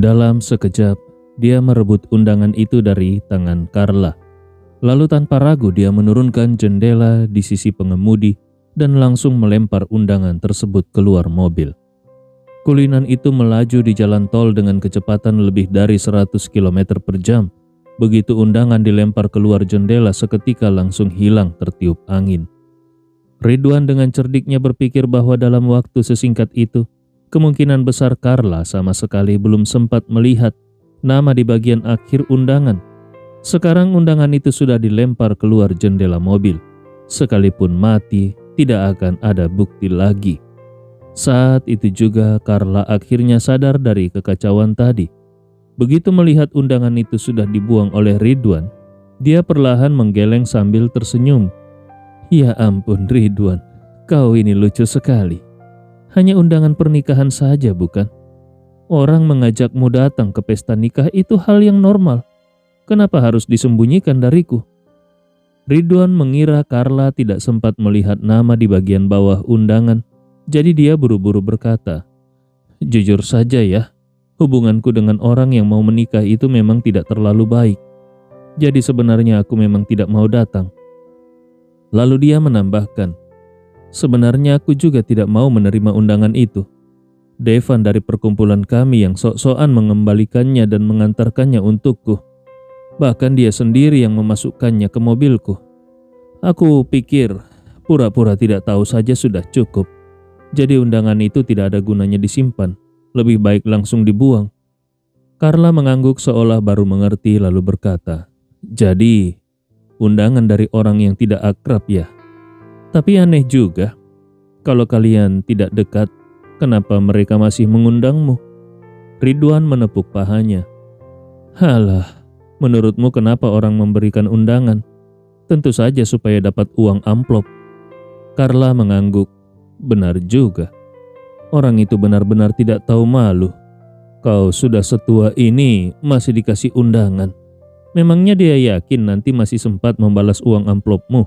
Dalam sekejap, dia merebut undangan itu dari tangan Carla. Lalu tanpa ragu dia menurunkan jendela di sisi pengemudi dan langsung melempar undangan tersebut keluar mobil. Kulinan itu melaju di jalan tol dengan kecepatan lebih dari 100 km per jam. Begitu undangan dilempar keluar jendela, seketika langsung hilang tertiup angin. Ridwan dengan cerdiknya berpikir bahwa dalam waktu sesingkat itu, kemungkinan besar Carla sama sekali belum sempat melihat nama di bagian akhir undangan. Sekarang undangan itu sudah dilempar keluar jendela mobil. Sekalipun mati, tidak akan ada bukti lagi. Saat itu juga Carla akhirnya sadar dari kekacauan tadi. Begitu melihat undangan itu sudah dibuang oleh Ridwan, dia perlahan menggeleng sambil tersenyum. Ya ampun Ridwan, kau ini lucu sekali. Hanya undangan pernikahan saja bukan? Orang mengajakmu datang ke pesta nikah itu hal yang normal. Kenapa harus disembunyikan dariku? Ridwan mengira Carla tidak sempat melihat nama di bagian bawah undangan, jadi dia buru-buru berkata, "Jujur saja ya, hubunganku dengan orang yang mau menikah itu memang tidak terlalu baik. Jadi sebenarnya aku memang tidak mau datang." Lalu dia menambahkan, "Sebenarnya aku juga tidak mau menerima undangan itu. Devan dari perkumpulan kami yang sok-sokan mengembalikannya dan mengantarkannya untukku. Bahkan dia sendiri yang memasukkannya ke mobilku. Aku pikir pura-pura tidak tahu saja sudah cukup. Jadi undangan itu tidak ada gunanya disimpan. Lebih baik langsung dibuang." Carla mengangguk seolah baru mengerti lalu berkata, "Jadi undangan dari orang yang tidak akrab ya? Tapi aneh juga. Kalau kalian tidak dekat, kenapa mereka masih mengundangmu?" Ridwan menepuk pahanya. "Halah, menurutmu kenapa orang memberikan undangan? Tentu saja supaya dapat uang amplop." Carla mengangguk. Benar juga. Orang itu benar-benar tidak tahu malu. Kau sudah setua ini masih dikasih undangan. Memangnya dia yakin nanti masih sempat membalas uang amplopmu?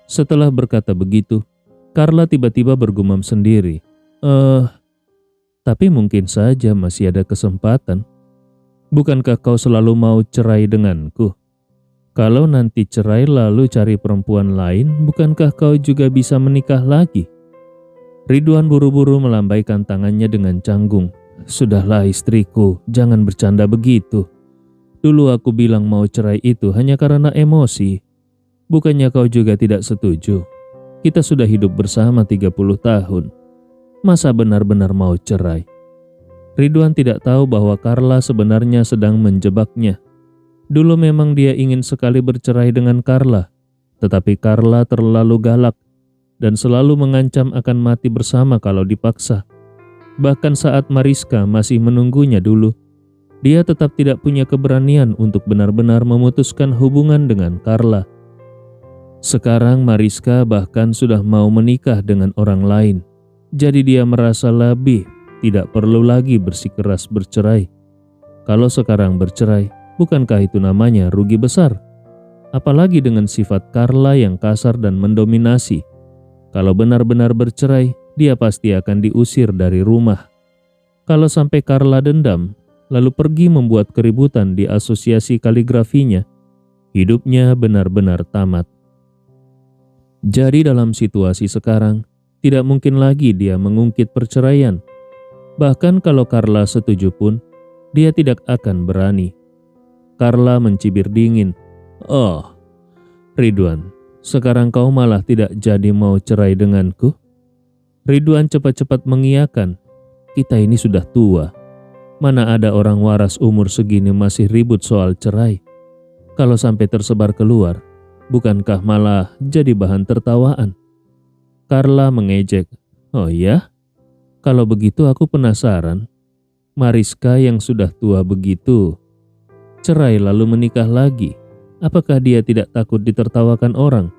Setelah berkata begitu, Carla tiba-tiba bergumam sendiri. Tapi mungkin saja masih ada kesempatan. Bukankah kau selalu mau cerai denganku? Kalau nanti cerai lalu cari perempuan lain, bukankah kau juga bisa menikah lagi?" Ridwan buru-buru melambaikan tangannya dengan canggung. "Sudahlah istriku, jangan bercanda begitu. Dulu aku bilang mau cerai itu hanya karena emosi. Bukannya kau juga tidak setuju? Kita sudah hidup bersama 30 tahun. Masa benar-benar mau cerai?" Ridwan tidak tahu bahwa Carla sebenarnya sedang menjebaknya. Dulu memang dia ingin sekali bercerai dengan Carla, tetapi Carla terlalu galak dan selalu mengancam akan mati bersama kalau dipaksa. Bahkan saat Mariska masih menunggunya dulu, dia tetap tidak punya keberanian untuk benar-benar memutuskan hubungan dengan Carla. Sekarang Mariska bahkan sudah mau menikah dengan orang lain, jadi dia merasa lebih tidak perlu lagi bersikeras bercerai. Kalau sekarang bercerai, bukankah itu namanya rugi besar? Apalagi dengan sifat Carla yang kasar dan mendominasi. Kalau benar-benar bercerai, dia pasti akan diusir dari rumah. Kalau sampai Carla dendam, lalu pergi membuat keributan di asosiasi kaligrafinya, hidupnya benar-benar tamat. Jadi dalam situasi sekarang, tidak mungkin lagi dia mengungkit perceraian. Bahkan kalau Carla setuju pun, dia tidak akan berani. Carla mencibir dingin. "Oh, Ridwan, sekarang kau malah tidak jadi mau cerai denganku?" Ridwan cepat-cepat mengiyakan. "Kita ini sudah tua. Mana ada orang waras umur segini masih ribut soal cerai. Kalau sampai tersebar keluar, bukankah malah jadi bahan tertawaan?" Carla mengejek. "Oh ya? Kalau begitu aku penasaran. Mariska yang sudah tua begitu, cerai lalu menikah lagi. Apakah dia tidak takut ditertawakan orang?"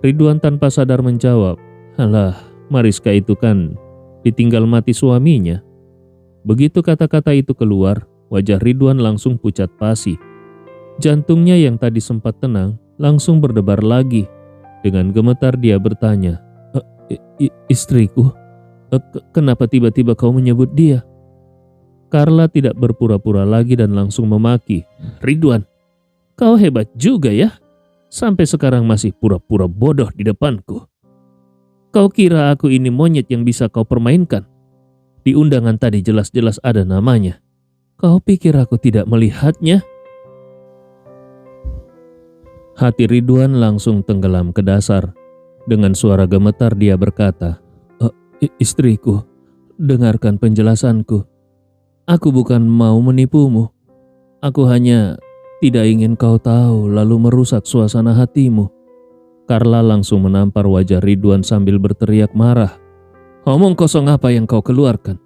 Ridwan tanpa sadar menjawab, "Alah, Mariska itu kan ditinggal mati suaminya." Begitu kata-kata itu keluar, wajah Ridwan langsung pucat pasi. Jantungnya yang tadi sempat tenang langsung berdebar lagi. Dengan gemetar dia bertanya, Istriku? Kenapa tiba-tiba kau menyebut dia?" Carla tidak berpura-pura lagi dan langsung memaki. "Ridwan, kau hebat juga ya. Sampai sekarang masih pura-pura bodoh di depanku. Kau kira aku ini monyet yang bisa kau permainkan? Di undangan tadi jelas-jelas ada namanya. Kau pikir aku tidak melihatnya?" Hati Ridwan langsung tenggelam ke dasar. Dengan suara gemetar dia berkata, Istriku, dengarkan penjelasanku. Aku bukan mau menipumu. Aku hanya tidak ingin kau tahu lalu merusak suasana hatimu." Carla langsung menampar wajah Ridwan sambil berteriak marah. "Omong kosong apa yang kau keluarkan?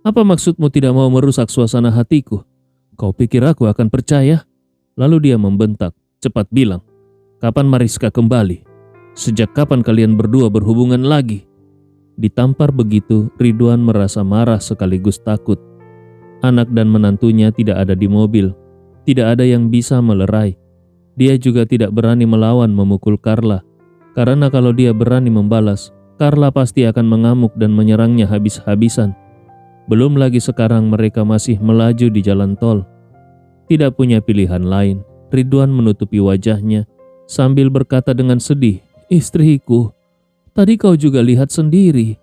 Apa maksudmu tidak mau merusak suasana hatiku? Kau pikir aku akan percaya?" Lalu dia membentak, "Cepat bilang, kapan Mariska kembali? Sejak kapan kalian berdua berhubungan lagi?" Ditampar begitu, Ridwan merasa marah sekaligus takut. Anak dan menantunya tidak ada di mobil. Tidak ada yang bisa melerai. Dia juga tidak berani melawan memukul Carla. Karena kalau dia berani membalas, Carla pasti akan mengamuk dan menyerangnya habis-habisan. Belum lagi sekarang mereka masih melaju di jalan tol. Tidak punya pilihan lain, Ridwan menutupi wajahnya sambil berkata dengan sedih, "Istriku, tadi kau juga lihat sendiri.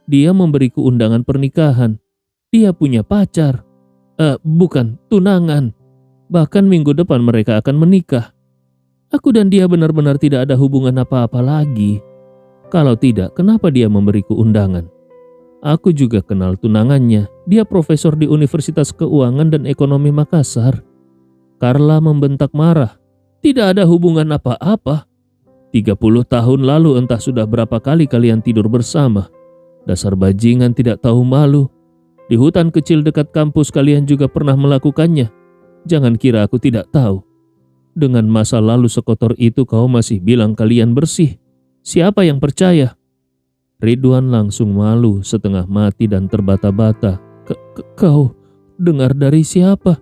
Dia memberiku undangan pernikahan. Dia punya pacar. Bukan, tunangan. Bahkan minggu depan mereka akan menikah. Aku dan dia benar-benar tidak ada hubungan apa-apa lagi. Kalau tidak, kenapa dia memberiku undangan? Aku juga kenal tunangannya. Dia profesor di Universitas Keuangan dan Ekonomi Makassar." Carla membentak marah. "Tidak ada hubungan apa-apa. 30 tahun lalu entah sudah berapa kali kalian tidur bersama. Dasar bajingan tidak tahu malu. Di hutan kecil dekat kampus kalian juga pernah melakukannya. Jangan kira aku tidak tahu. Dengan masa lalu sekotor itu kau masih bilang kalian bersih. Siapa yang percaya?" Ridwan langsung malu setengah mati dan terbata-bata. Kau dengar dari siapa?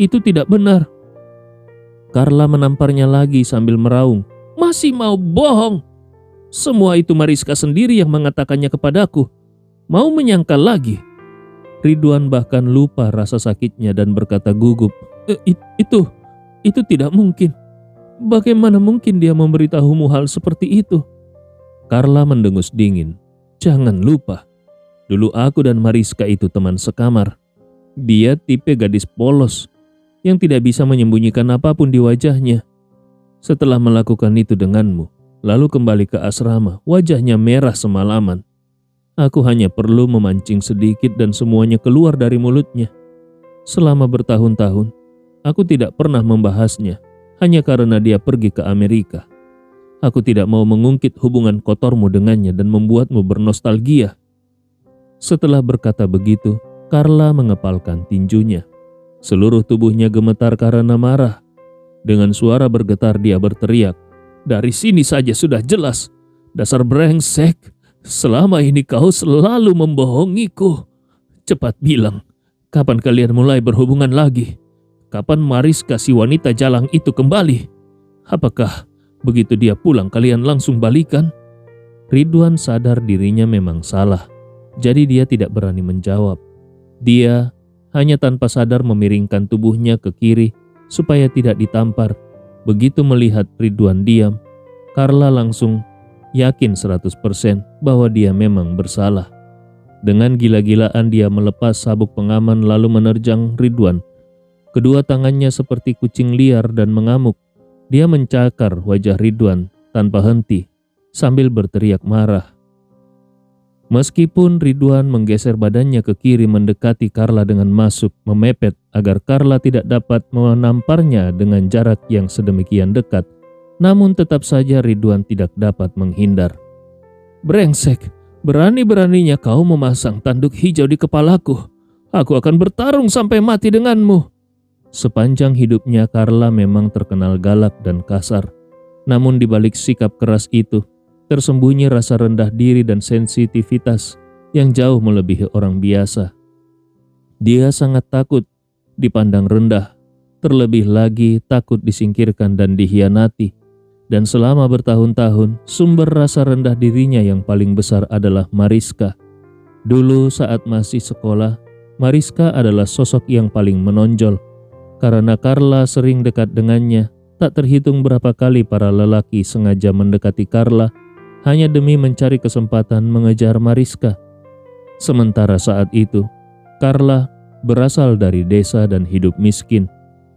Itu tidak benar." Carla menamparnya lagi sambil meraung. "Masih mau bohong? Semua itu Mariska sendiri yang mengatakannya kepadaku. Mau menyangkal lagi?" Ridwan bahkan lupa rasa sakitnya dan berkata gugup, Itu tidak mungkin. Bagaimana mungkin dia memberitahumu hal seperti itu?" Carla mendengus dingin. "Jangan lupa, dulu aku dan Mariska itu teman sekamar. Dia tipe gadis polos yang tidak bisa menyembunyikan apapun di wajahnya. Setelah melakukan itu denganmu, lalu kembali ke asrama, wajahnya merah semalaman. Aku hanya perlu memancing sedikit dan semuanya keluar dari mulutnya. Selama bertahun-tahun, aku tidak pernah membahasnya, hanya karena dia pergi ke Amerika. Aku tidak mau mengungkit hubungan kotormu dengannya dan membuatmu bernostalgia." Setelah berkata begitu, Carla mengepalkan tinjunya. Seluruh tubuhnya gemetar karena marah. Dengan suara bergetar dia berteriak, "Dari sini saja sudah jelas. Dasar brengsek. Selama ini kau selalu membohongiku. Cepat bilang, kapan kalian mulai berhubungan lagi? Kapan Mariska si wanita jalang itu kembali? Apakah begitu dia pulang kalian langsung balikan?" Ridwan sadar dirinya memang salah. Jadi dia tidak berani menjawab. Dia hanya tanpa sadar memiringkan tubuhnya ke kiri supaya tidak ditampar. Begitu melihat Ridwan diam, Carla langsung yakin 100% bahwa dia memang bersalah. Dengan gila-gilaan dia melepas sabuk pengaman lalu menerjang Ridwan. Kedua tangannya seperti kucing liar dan mengamuk. Dia mencakar wajah Ridwan tanpa henti sambil berteriak marah. Meskipun Ridwan menggeser badannya ke kiri mendekati Carla dengan masuk memepet agar Carla tidak dapat menamparnya dengan jarak yang sedemikian dekat, namun tetap saja Ridwan tidak dapat menghindar. "Brengsek, berani-beraninya kau memasang tanduk hijau di kepalaku. Aku akan bertarung sampai mati denganmu." Sepanjang hidupnya Carla memang terkenal galak dan kasar. Namun di balik sikap keras itu, tersembunyi rasa rendah diri dan sensitivitas yang jauh melebihi orang biasa. Dia sangat takut dipandang rendah, terlebih lagi takut disingkirkan dan dikhianati. Dan selama bertahun-tahun, sumber rasa rendah dirinya yang paling besar adalah Mariska. Dulu saat masih sekolah, Mariska adalah sosok yang paling menonjol. Karena Carla sering dekat dengannya, tak terhitung berapa kali para lelaki sengaja mendekati Carla hanya demi mencari kesempatan mengejar Mariska. Sementara saat itu, Carla berasal dari desa dan hidup miskin,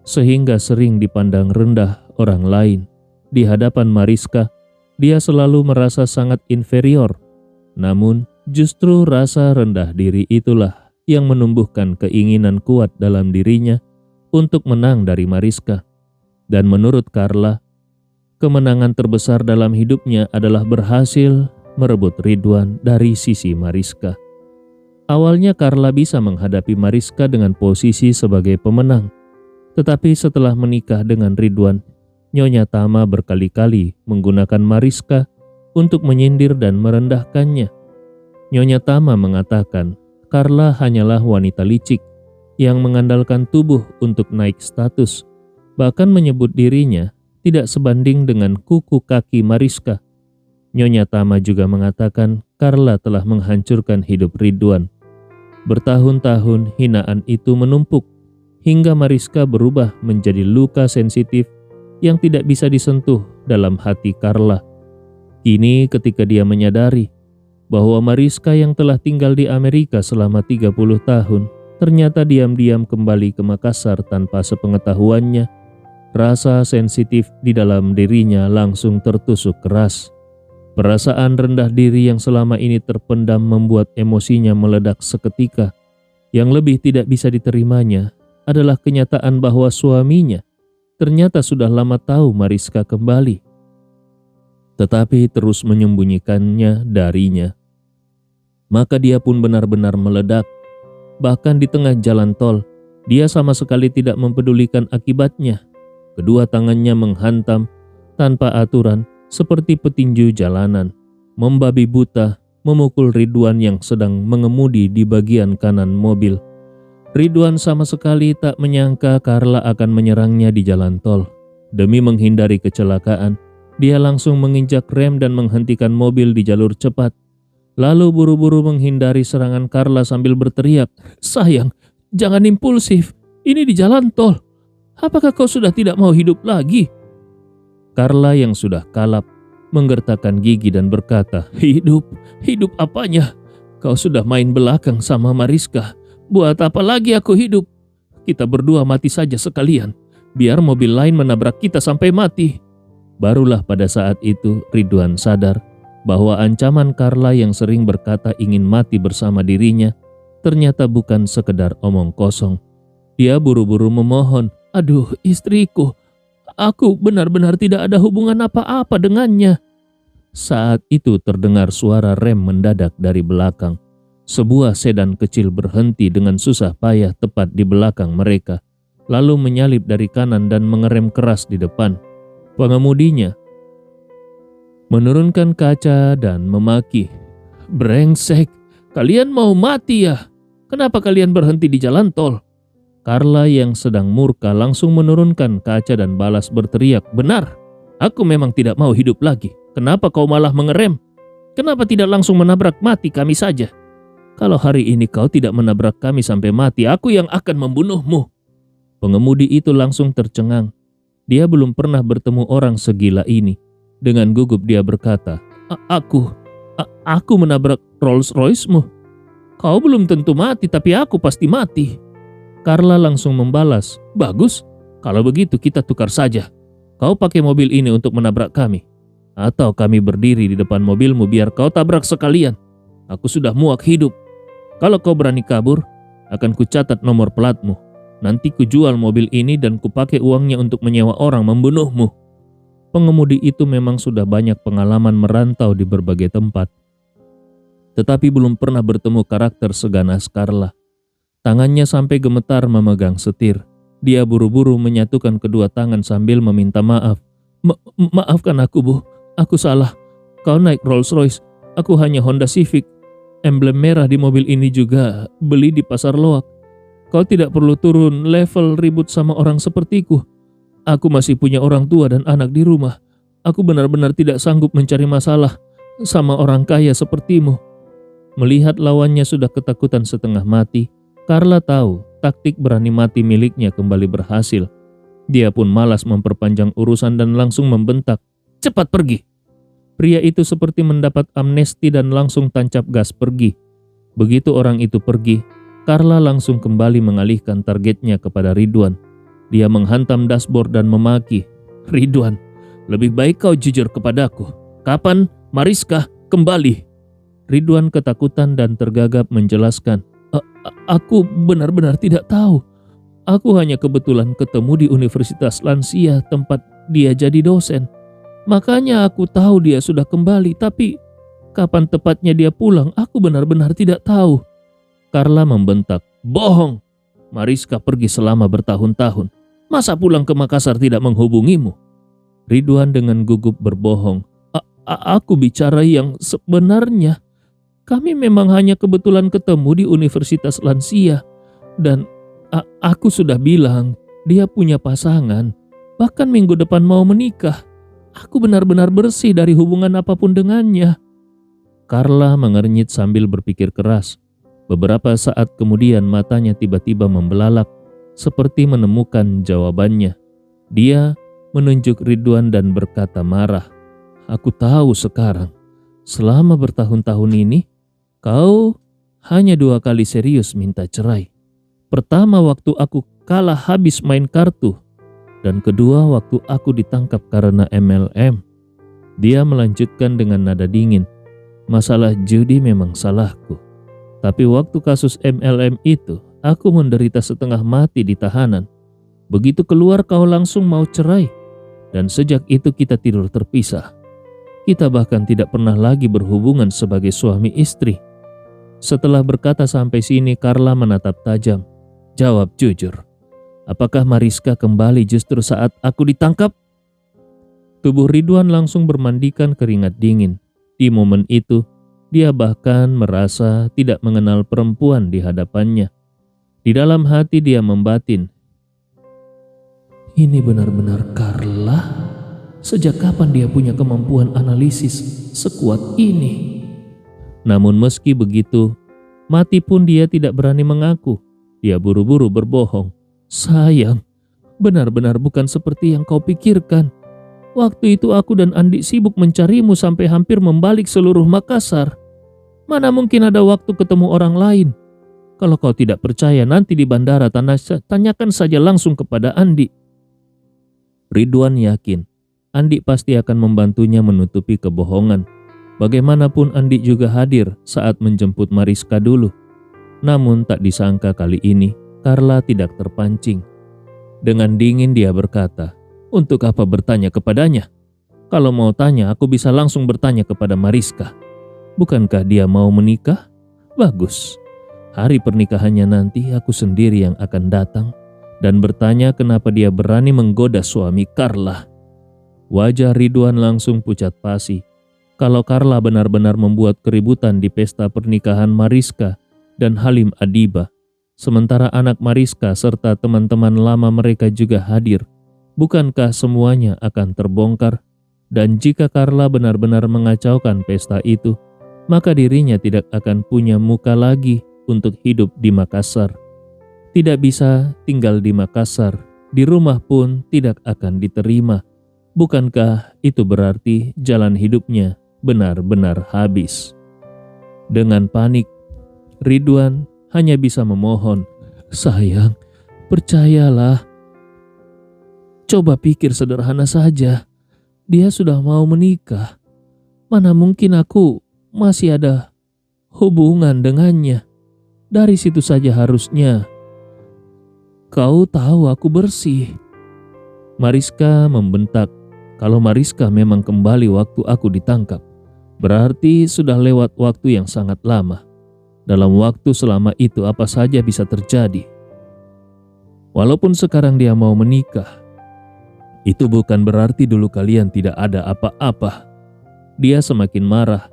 sehingga sering dipandang rendah orang lain. Di hadapan Mariska, dia selalu merasa sangat inferior. Namun, justru rasa rendah diri itulah yang menumbuhkan keinginan kuat dalam dirinya untuk menang dari Mariska. Dan menurut Carla, kemenangan terbesar dalam hidupnya adalah berhasil merebut Ridwan dari sisi Mariska. Awalnya Carla bisa menghadapi Mariska dengan posisi sebagai pemenang. Tetapi setelah menikah dengan Ridwan, Nyonya Tama berkali-kali menggunakan Mariska untuk menyindir dan merendahkannya. Nyonya Tama mengatakan Carla hanyalah wanita licik yang mengandalkan tubuh untuk naik status, bahkan menyebut dirinya tidak sebanding dengan kuku kaki Mariska. Nyonya Tama juga mengatakan Carla telah menghancurkan hidup Ridwan. Bertahun-tahun hinaan itu menumpuk, hingga Mariska berubah menjadi luka sensitif yang tidak bisa disentuh dalam hati Carla. Kini ketika dia menyadari bahwa Mariska yang telah tinggal di Amerika selama 30 tahun ternyata diam-diam kembali ke Makassar tanpa sepengetahuannya, rasa sensitif di dalam dirinya langsung tertusuk keras. Perasaan rendah diri yang selama ini terpendam membuat emosinya meledak seketika. Yang lebih tidak bisa diterimanya adalah kenyataan bahwa suaminya ternyata sudah lama tahu Mariska kembali, tetapi terus menyembunyikannya darinya. Maka dia pun benar-benar meledak. Bahkan di tengah jalan tol, dia sama sekali tidak mempedulikan akibatnya. Kedua tangannya menghantam tanpa aturan seperti petinju jalanan, membabi buta memukul Ridwan yang sedang mengemudi di bagian kanan mobil. Ridwan sama sekali tak menyangka Carla akan menyerangnya di jalan tol. Demi menghindari kecelakaan, dia langsung menginjak rem dan menghentikan mobil di jalur cepat. Lalu buru-buru menghindari serangan Carla sambil berteriak, "Sayang, jangan impulsif, ini di jalan tol. Apakah kau sudah tidak mau hidup lagi?" Carla yang sudah kalap menggertakkan gigi dan berkata, Hidup apanya? Kau sudah main belakang sama Mariska. Buat apa lagi aku hidup? Kita berdua mati saja sekalian. Biar mobil lain menabrak kita sampai mati." Barulah pada saat itu Ridwan sadar bahwa ancaman Carla yang sering berkata ingin mati bersama dirinya ternyata bukan sekedar omong kosong. Dia buru-buru memohon, "Aduh, istriku. Aku benar-benar tidak ada hubungan apa-apa dengannya." Saat itu terdengar suara rem mendadak dari belakang. Sebuah sedan kecil berhenti dengan susah payah tepat di belakang mereka, lalu menyalip dari kanan dan mengerem keras di depan. Pengemudinya menurunkan kaca dan memaki, "Brengsek, kalian mau mati ya? Kenapa kalian berhenti di jalan tol?" Carla yang sedang murka langsung menurunkan kaca dan balas berteriak, "Benar, aku memang tidak mau hidup lagi. Kenapa kau malah mengerem? Kenapa tidak langsung menabrak mati kami saja? Kalau hari ini kau tidak menabrak kami sampai mati, aku yang akan membunuhmu." Pengemudi itu langsung tercengang. Dia belum pernah bertemu orang segila ini. Dengan gugup dia berkata, Aku menabrak Rolls Royce-mu. Kau belum tentu mati, tapi aku pasti mati." Carla langsung membalas, "Bagus, kalau begitu kita tukar saja. Kau pakai mobil ini untuk menabrak kami. Atau kami berdiri di depan mobilmu biar kau tabrak sekalian. Aku sudah muak hidup. Kalau kau berani kabur, akan kucatat nomor platmu. Nanti kujual mobil ini dan kupakai uangnya untuk menyewa orang membunuhmu." Pengemudi itu memang sudah banyak pengalaman merantau di berbagai tempat, tetapi belum pernah bertemu karakter seganas Carla. Tangannya sampai gemetar memegang setir. Dia buru-buru menyatukan kedua tangan sambil meminta maaf. Maafkan aku, Bu. Aku salah. Kau naik Rolls Royce. Aku hanya Honda Civic. Emblem merah di mobil ini juga beli di pasar loak. Kau tidak perlu turun level ribut sama orang sepertiku. Aku masih punya orang tua dan anak di rumah. Aku benar-benar tidak sanggup mencari masalah sama orang kaya sepertimu." Melihat lawannya sudah ketakutan setengah mati, Carla tahu taktik berani mati miliknya kembali berhasil. Dia pun malas memperpanjang urusan dan langsung membentak, "Cepat pergi!" Pria itu seperti mendapat amnesti dan langsung tancap gas pergi. Begitu orang itu pergi, Carla langsung kembali mengalihkan targetnya kepada Ridwan. Dia menghantam dashboard dan memaki, "Ridwan, lebih baik kau jujur kepadaku. Kapan Mariska kembali?" Ridwan ketakutan dan tergagap menjelaskan, Aku benar-benar tidak tahu. Aku hanya kebetulan ketemu di Universitas Lansia tempat dia jadi dosen. Makanya aku tahu dia sudah kembali, tapi kapan tepatnya dia pulang, aku benar-benar tidak tahu." Carla membentak, "Bohong! Mariska pergi selama bertahun-tahun. Masa pulang ke Makassar tidak menghubungimu?" Ridwan dengan gugup berbohong, Aku bicara yang sebenarnya. Kami memang hanya kebetulan ketemu di Universitas Lansia. Dan aku sudah bilang dia punya pasangan. Bahkan minggu depan mau menikah. Aku benar-benar bersih dari hubungan apapun dengannya." Carla mengernyit sambil berpikir keras. Beberapa saat kemudian matanya tiba-tiba membelalak, seperti menemukan jawabannya. Dia menunjuk Ridwan dan berkata marah, "Aku tahu sekarang, selama bertahun-tahun ini, kau hanya 2 kali serius minta cerai. Pertama waktu aku kalah habis main kartu, dan kedua waktu aku ditangkap karena MLM." Dia melanjutkan dengan nada dingin, "Masalah judi memang salahku. Tapi waktu kasus MLM itu, aku menderita setengah mati di tahanan. Begitu keluar kau langsung mau cerai. Dan sejak itu kita tidur terpisah. Kita bahkan tidak pernah lagi berhubungan sebagai suami istri." Setelah berkata sampai sini, Carla menatap tajam. "Jawab jujur. Apakah Mariska kembali justru saat aku ditangkap?" Tubuh Ridwan langsung bermandikan keringat dingin. Di momen itu, dia bahkan merasa tidak mengenal perempuan di hadapannya. Di dalam hati dia membatin, "Ini benar-benar Carla? Sejak kapan dia punya kemampuan analisis sekuat ini?" Namun meski begitu, mati pun dia tidak berani mengaku. Dia buru-buru berbohong, "Sayang, benar-benar bukan seperti yang kau pikirkan. Waktu itu aku dan Andi sibuk mencarimu sampai hampir membalik seluruh Makassar. Mana mungkin ada waktu ketemu orang lain. Kalau kau tidak percaya, nanti di bandara tanyakan saja langsung kepada Andi." Ridwan yakin Andi pasti akan membantunya menutupi kebohongan. Bagaimanapun Andi juga hadir saat menjemput Mariska dulu. Namun tak disangka kali ini Carla tidak terpancing. Dengan dingin dia berkata, "Untuk apa bertanya kepadanya? Kalau mau tanya, aku bisa langsung bertanya kepada Mariska. Bukankah dia mau menikah? Bagus. Hari pernikahannya nanti aku sendiri yang akan datang dan bertanya kenapa dia berani menggoda suami Carla." Wajah Ridwan langsung pucat pasi. Kalau Carla benar-benar membuat keributan di pesta pernikahan Mariska dan Halim Adiba, sementara anak Mariska serta teman-teman lama mereka juga hadir, bukankah semuanya akan terbongkar? Dan jika Carla benar-benar mengacaukan pesta itu, maka dirinya tidak akan punya muka lagi untuk hidup di Makassar. Tidak bisa tinggal di Makassar, di rumah pun tidak akan diterima. Bukankah itu berarti jalan hidupnya benar-benar habis? Dengan panik, Ridwan hanya bisa memohon, "Sayang, percayalah. Coba pikir sederhana saja. Dia sudah mau menikah. Mana mungkin aku masih ada hubungan dengannya. Dari situ saja harusnya kau tahu aku bersih." Mariska membentak. Kalau Mariska memang kembali waktu aku ditangkap, berarti sudah lewat waktu yang sangat lama. Dalam waktu selama itu apa saja bisa terjadi. Walaupun sekarang dia mau menikah, itu bukan berarti dulu kalian tidak ada apa-apa. Dia semakin marah.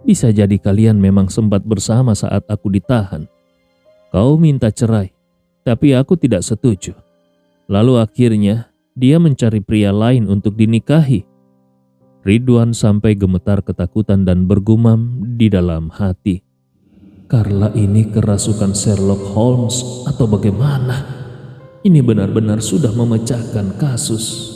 Bisa jadi kalian memang sempat bersama saat aku ditahan. Kau minta cerai, tapi aku tidak setuju. Lalu akhirnya dia mencari pria lain untuk dinikahi. Ridwan sampai gemetar ketakutan dan bergumam di dalam hati. Carla ini kerasukan Sherlock Holmes atau bagaimana? Ini benar-benar sudah memecahkan kasus.